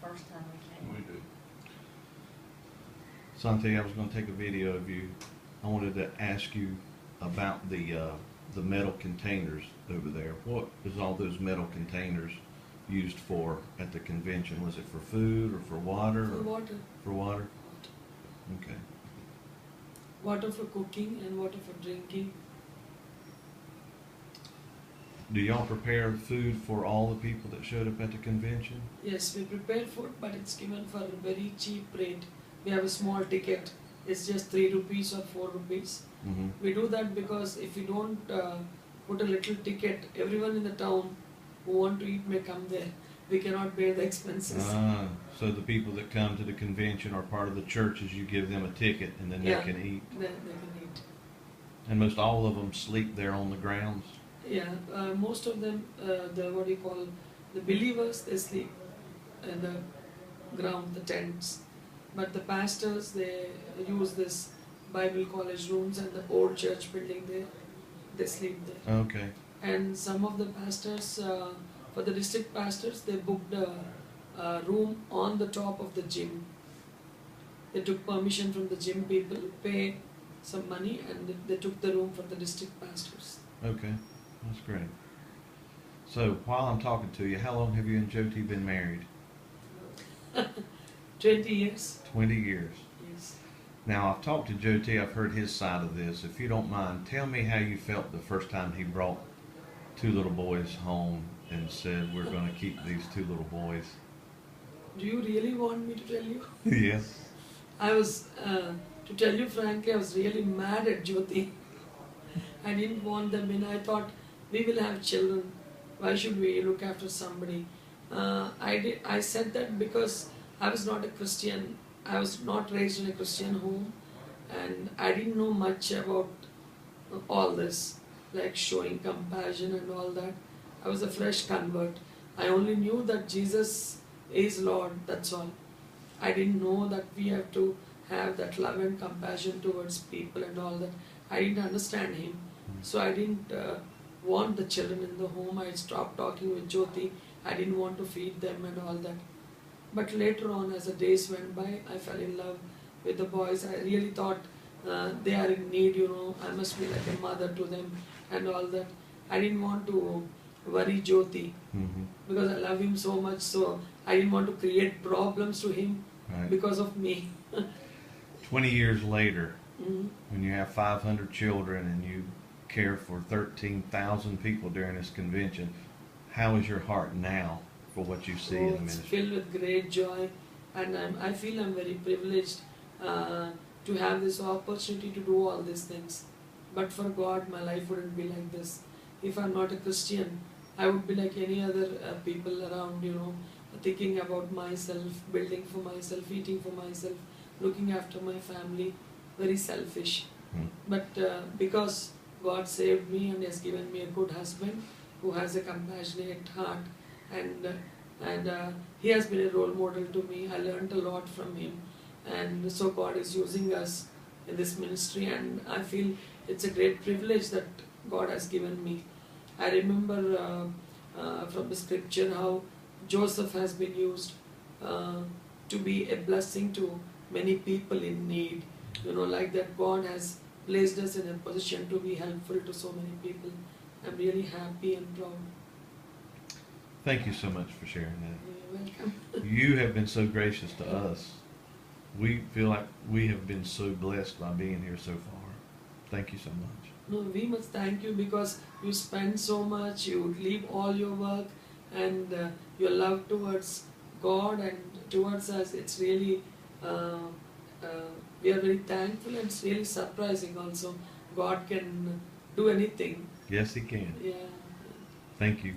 first time we came. We do. Santhi, I was going to take a video of you. I wanted to ask you about the metal containers over there. What is all those metal containers used for at the convention? Was it for food or for water? For water. For water? Okay. Water for cooking and water for drinking. Do y'all prepare food for all the people that showed up at the convention? Yes, we prepare food, but it's given for a very cheap rate. We have a small ticket. It's just 3 rupees or 4 rupees. Mm-hmm. We do that because if we don't put a little ticket, everyone in the town who want to eat may come there. We cannot bear the expenses. So the people that come to the convention are part of the churches. You give them a ticket and then Yeah. they can eat. They can eat. And most all of them sleep there on the grounds. Yeah, most of them, the believers, they sleep in the ground, the tents. But the pastors, they use this Bible college rooms and the old church building there. They sleep there. Okay. And some of the pastors, for the district pastors, they booked a room on the top of the gym. They took permission from the gym people, pay some money, and they took the room for the district pastors. Okay. That's great. So while I'm talking to you, how long have you and Jyothi been married? 20 years. 20 years. Yes. Now, I've talked to Jyothi. I've heard his side of this. If you don't mind, tell me how you felt the first time he brought 2 little boys home and said, we're going to keep these 2 little boys. Do you really want me to tell you? Yes. I was, to tell you frankly, I was really mad at Jyothi. I didn't want them in. I thought, we will have children. Why should we look after somebody? I said that because I was not a Christian. I was not raised in a Christian home. And I didn't know much about all this, like showing compassion and all that. I was a fresh convert. I only knew that Jesus is Lord, that's all. I didn't know that we have to have that love and compassion towards people and all that. I didn't understand Him. So I didn't want the children in the home. I stopped talking with Jyothi. I didn't want to feed them and all that. But later on, as the days went by, I fell in love with the boys. I really thought they are in need, I must be like a mother to them and all that. I didn't want to worry Jyothi because I love him so much, so I didn't want to create problems to him because of me. 20 years later, when you have 500 children and you care for 13,000 people during this convention, how is your heart now for what you see in the It's ministry? filled with great joy, and I feel I'm very privileged to have this opportunity to do all these things. But for God, my life wouldn't be like this. If I'm not a Christian, I would be like any other people around, thinking about myself, building for myself, eating for myself, looking after my family, very selfish. But because God saved me and has given me a good husband who has a compassionate heart, and he has been a role model to me. I learned a lot from him, and so God is using us in this ministry, and I feel it's a great privilege that God has given me. I remember from the scripture how Joseph has been used to be a blessing to many people in need. Like that God has placed us in a position to be helpful to so many people. I'm really happy and proud. Thank you so much for sharing that. You're welcome. You have been so gracious to us. We feel like we have been so blessed by being here so far. Thank you so much. No, we must thank you because you spend so much, you leave all your work, and your love towards God and towards us. It's really, we are very thankful, and it's really surprising also. God can do anything. Yes, He can. Yeah. Thank you.